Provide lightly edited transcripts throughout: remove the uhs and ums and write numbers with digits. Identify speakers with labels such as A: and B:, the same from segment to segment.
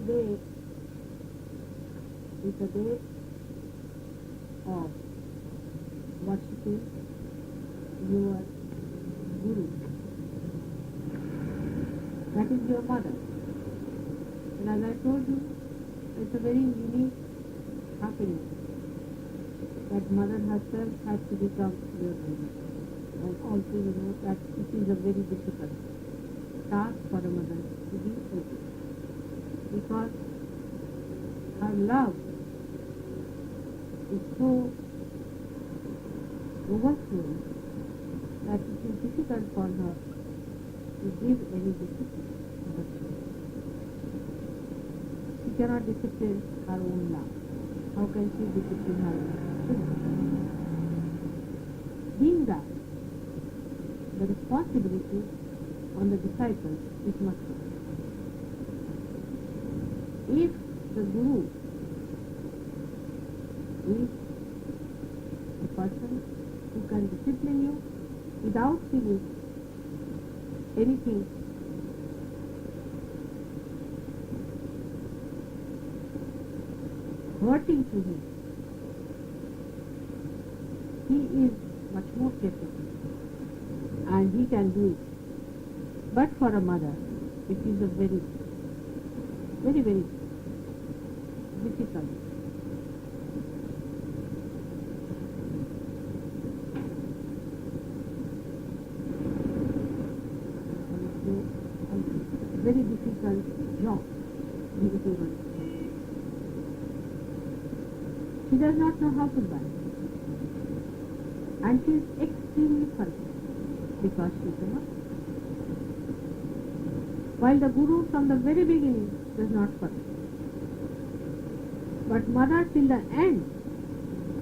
A: Today is a day of worshipping your Guru. That is your mother. And as I told you, it's a very unique happening that mother herself has to become your Guru. And also you know that it is a very difficult task for a mother to be a Guru. Because her love is so overflowing that it is difficult for her to give any discipline to her children. She cannot discipline her own love. How can she discipline her children? Being that, the responsibility on the disciples is much more. If the Guru is a person who can discipline you without feeling anything hurting to him, he is much more capable and he can do it. But for a mother, it is a very, very, very difficult. Very difficult job. She does not know how to buy. And she is extremely forgiving because she is a mother. While the Guru from the very beginning does not forgive. But mother till the end,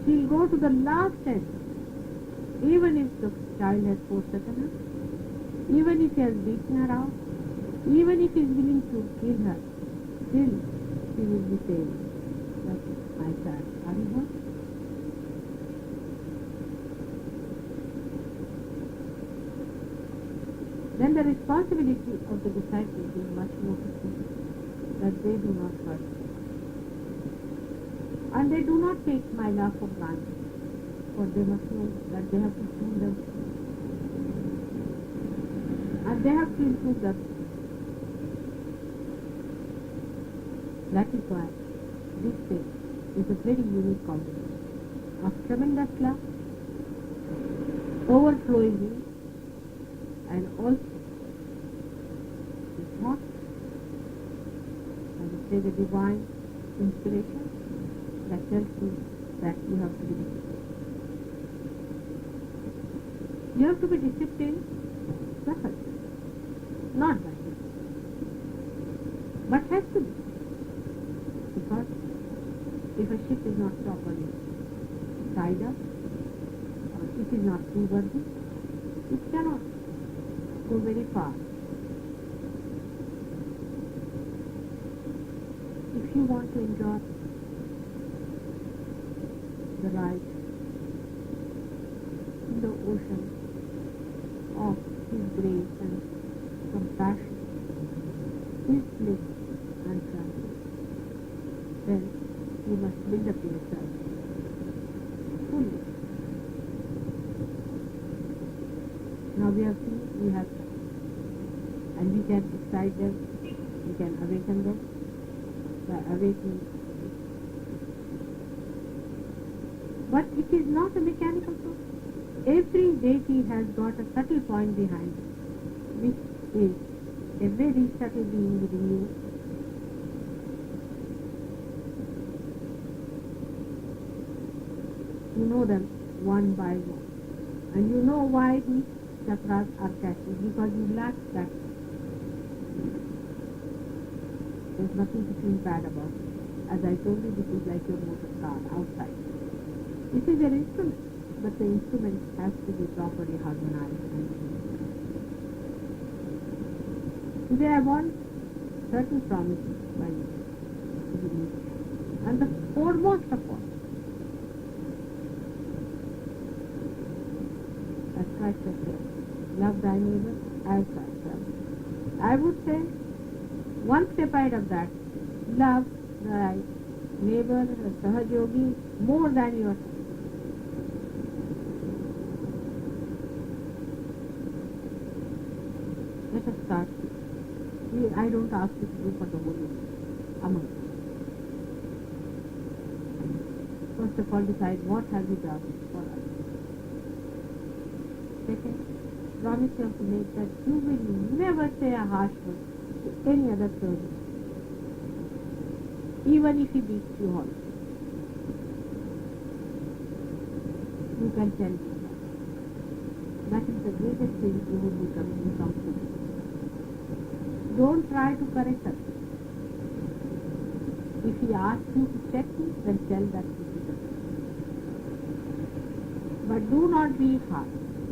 A: she will go to the last end, even if the child has forsaken her, even if he has beaten her out, even if he is willing to kill her, still she will be saying, that my child, are you hurt? Then the responsibility of the disciples is much more to see that they do not hurt. And they do not take my love for granted, for they must know that they have to prove themselves. And they have to improve themselves. That is why this day is a very unique combination of tremendous love, overflowing you, and also is not, I would say, the divine inspiration that tells you that you have to be disciplined. You have to be disciplined sahaj, not by it, but has to be. Because if a ship is not properly tied up, or it is not seaworthy, it cannot go very far. If you want to enjoy the ride in the ocean of His grace and compassion, His bliss and tranquility, then you must build up yourself fully. Now we have seen, we have, and we can excite them, we can awaken them by awakening. But it is not a mechanical process. Every deity has got a subtle point behind it, which is a very subtle being within you. You know them one by one. And you know why these chakras are catching, because you lack that. There's nothing to feel bad about it. As I told you, this is like your motor car outside. This is an instrument, but the instrument has to be properly harmonized. Today I want certain promises by you to be made. And the foremost of all, as Christ has said, love thy neighbor as thyself. I would say one step ahead of that love thy neighbor, Sahajogi, more than yourself. Let us start. I don't ask you to do for the whole world. Among. First of all, decide what have you done for us. Second, promise yourself to make that you will never say a harsh word to any other person, even if he beats you hard. You can tell him that. That is the greatest thing you will become in comfort. Don't try to correct us. If he asks you to check him, then tell that to him. But do not be harsh.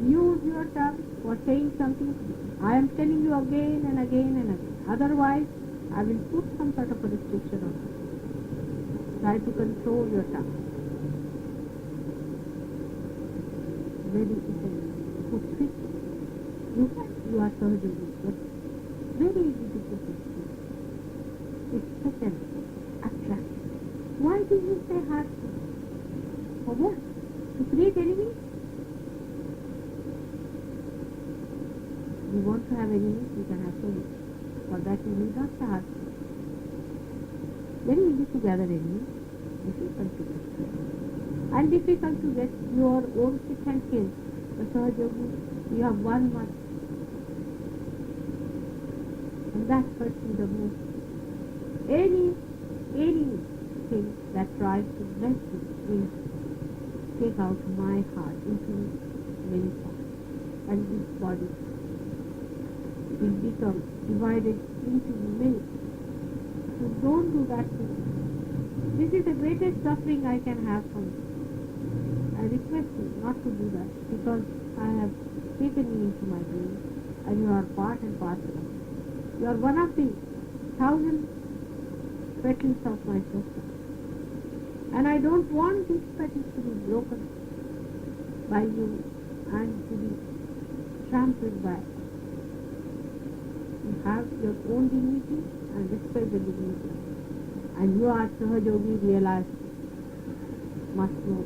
A: Use your tongue for saying something. I am telling you again and again and again. Otherwise, I will put some sort of a restriction on you. Try to control your tongue. Very essential. Put fit. You are Sahajogi, but very easy to put it. It's such an attraction. Why do you say harsh things? For what? To create enemies? You want to have enemies, you can have so many. For that you need not say harsh things. Very easy to gather enemies. Difficult to get. And difficult to get your own sick and kill. The Sahajogi, you have 1 month. And that hurts you the most. Anything that tries to bless you will take out my heart into many parts. And this body will become divided into many. So don't do that to me. This is the greatest suffering I can have from you. I request you not to do that, because I have taken you into my being and you are part and parcel of me. You are one of the 1,000 petals of my soul. And I don't want these petals to be broken by you and to be trampled by. You have your own dignity and respect the dignity. And you are Sahajogi, realize, must know.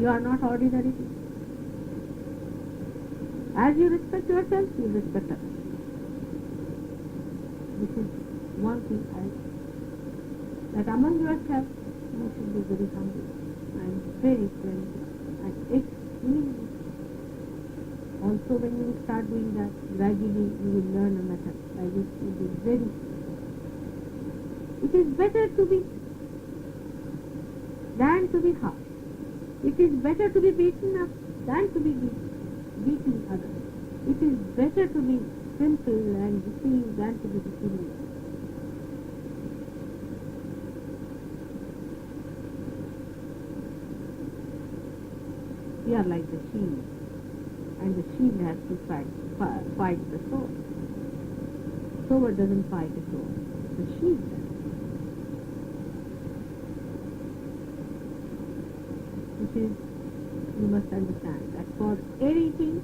A: You are not ordinary people. As you respect yourself, you respect others. This is one thing that among yourself you should be very humble and very friendly and extremely. Also when you start doing that, gradually you will learn a method by which you will be very. It is better to be than to be harsh. It is better to be beaten up than to be beating others. It is better to be simple and deceived than to be deceived. We are like the shield, and the shield has to fight the sword. Sword doesn't fight the sword. The shield does. You must understand that for anything,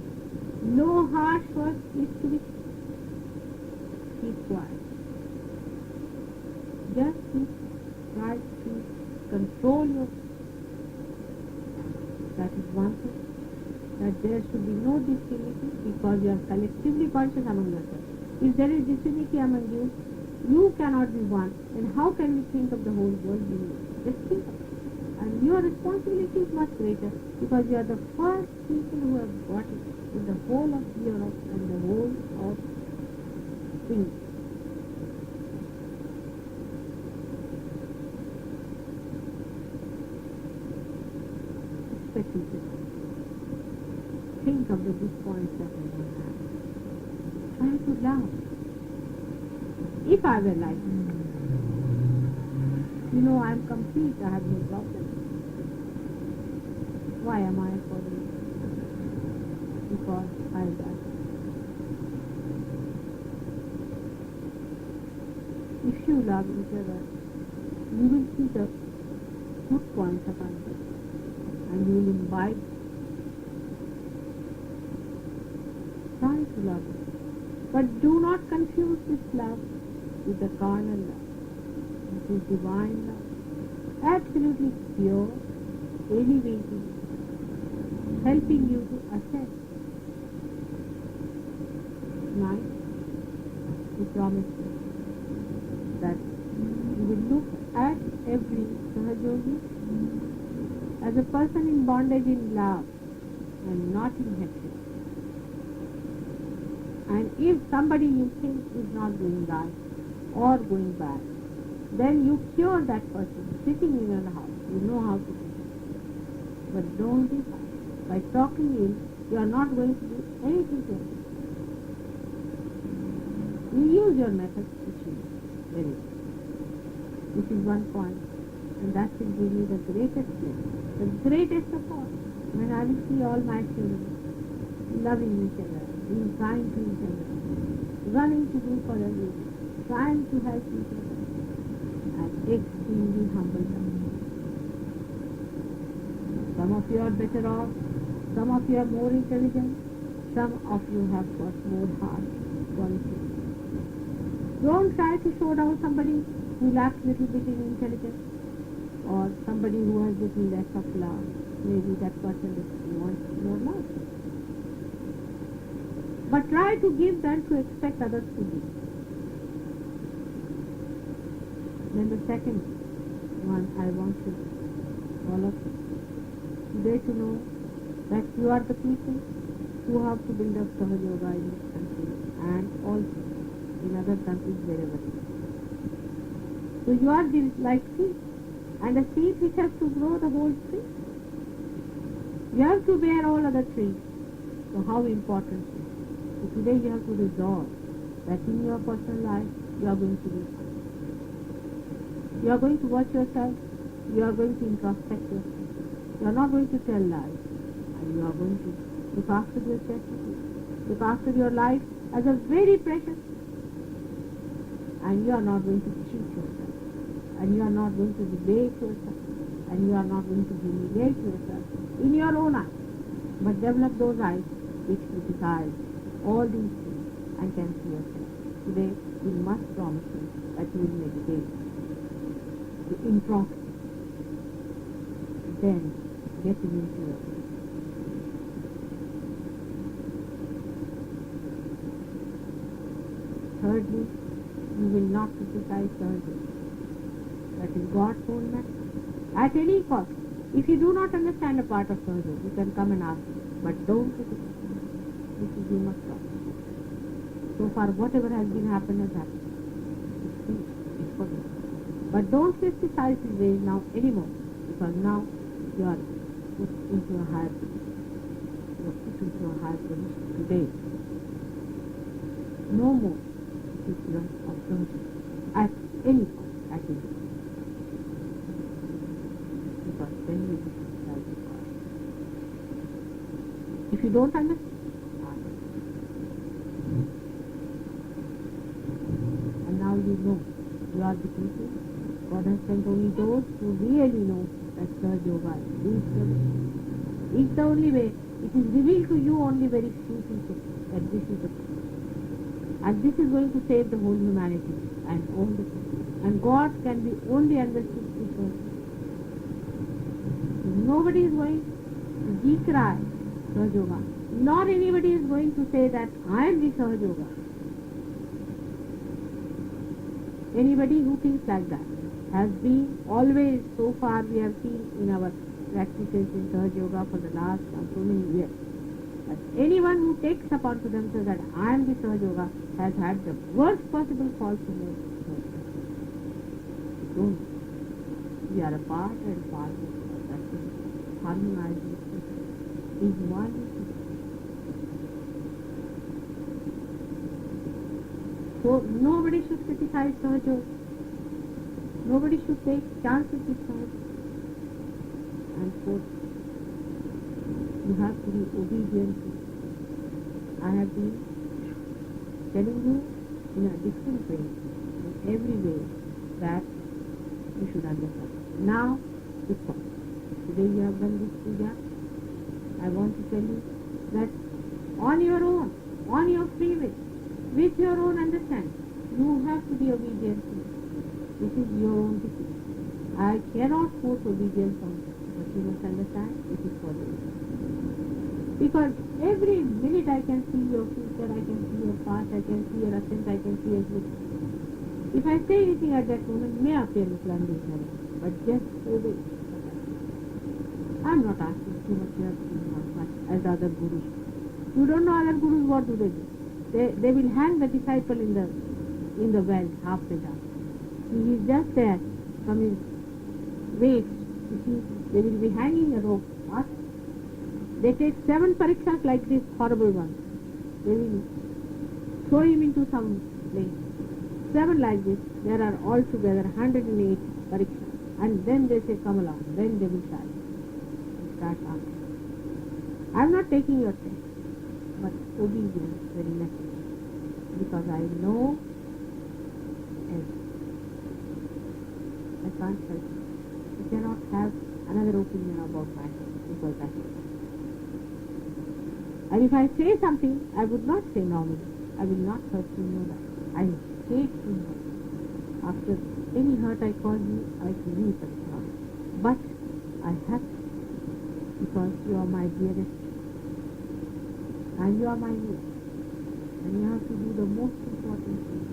A: no harsh word is to be keep quiet. Just try to control your. That is one thing. That there should be no disunity, because you are collectively conscious among yourselves. If there is disunity among you, you cannot be one. Then how can we think of the whole world being one? Just think of it. And your responsibility is much greater, because you are the first people who have got it in the whole of Europe and the whole of England. Think of the good points that I have. Try to love. If I were like you, I am complete, I have no problem. Why am I following? Because I love. If you love each other, you will see the good points of others, and you will imbibe. Try to love it. But do not confuse this love with the carnal love. is divine love, absolutely pure, elevating, helping you to ascend. Tonight, we promise you that you will look at every Sahajogi as a person in bondage in love and not in hatred. And if somebody you think is not going right or going bad, then you cure that person sitting in your house. You know how to do it. But don't do that. By talking in, you are not going to do anything to it. You use your method, which is very good. This is one point, and that will give you the greatest pleasure, the greatest of all. When I will see all my children loving each other, being kind to each other, running to do for others, trying to help each other, and extremely humble them. Some of you are better off, some of you are more intelligent, some of you have got more heart qualities. Don't try to show down somebody who lacks little bit in intelligence or somebody who has little less of love. Maybe that person wants more love. But try to give than to expect others to give. Then the second one, I want you, all of you, today to know that you are the people who have to build up Sahaja Yoga in this country and also in other countries wherever. So you are like seed, and a seed which has to grow the whole tree. You have to bear all other trees. So how important it is. So today you have to resolve that in your personal life you are going to be fine. You are going to watch yourself, you are going to introspect yourself. You are not going to tell lies, and you are going to look after your chastity, look after your life as a very precious, and you are not going to cheat yourself, and you are not going to debate yourself, and you are not going to humiliate yourself in your own eyes, but develop those eyes which criticize all these things and can see yourself. Today you must promise me that you will meditate, to introspect, then getting into your life. Thirdly, you will not criticize surgery. That is God's own method. At any cost. If you do not understand a part of surgery, you can come and ask me. But don't criticize. This is you must stop. So far, whatever has been happened has happened. It's finished. It's forgotten. But don't criticize his ways now anymore. Because now you are put into a higher position. You are put into a higher position today. No more criticism of surgery at any point, at any point. Because then you will criticize God. If you don't understand, ask. And now you know, you are the people. God has sent only those who really know that Sahaja Yoga is the way. It's the only way. It is revealed to you only very few people that this is the way. And this is going to save the whole humanity and all the people. And God can be only understood through Sahaja. Nobody is going to decry Sahaja Yoga. Nor anybody is going to say that I am the Sahaja Yoga. Anybody who thinks like that has been always, so far we have seen in our practices in Sahaja Yoga for the last so many years. But anyone who takes upon to themselves that I am the Sahaja Yoga has had the worst possible fall from their don't. We are a part and parcel of that harmonized is one. So nobody should criticize Sahaja Yoga. Nobody should take chances with Sahaja. And fourth, you have to be obedient. I have been telling you in a different way, in every way, that you should understand. Now, because today you have done this puja, I want to tell you that on your own, on your free will, with your own understanding, you have to be obedient to it. This is your own decision. I cannot force obedience on you, but you must understand it is for you. Because every minute I can see your future, I can see your past, I can see your ascent, I can see everything. If I say anything at that moment, may appear little unreasonable, but just obey. I'm not asking too much, you have to do not much as the other gurus. You don't know other gurus, what do? They will hang the disciple in the well, halfway down. He is just there from his waist. You see, they will be hanging a rope. What? They take 7 parikshas like this horrible one. They will throw him into some place. 7 like this. There are altogether 108 parikshas. And then they say, come along. Then they will start asking. I am not taking your test, but obedience very necessary. Because I know everything. I can't help it. You cannot have another opinion about myself because I hate it. And if I say something, I would not say normally. I will not hurt you, know that. I hate you know. After any hurt I cause you, I can leave it now. But I have to, because you are my dearest. And you are my niece. And you have to do the most important thing.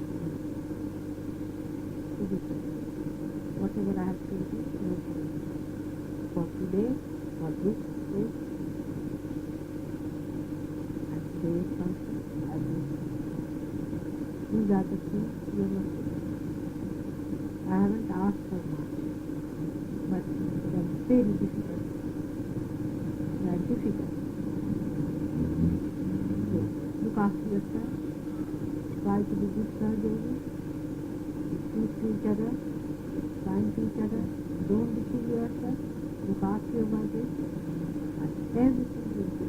A: To be fair. Whatever I have told you, no problem. For today, for this day, and today's function, I will. These are the things you must do. I haven't asked for much, but they are very difficult. They are difficult. So, look after yourself. Try to be good servants. Speak to each other. Kind to each other. Don't deceive yourself. Look after your body. And everything will be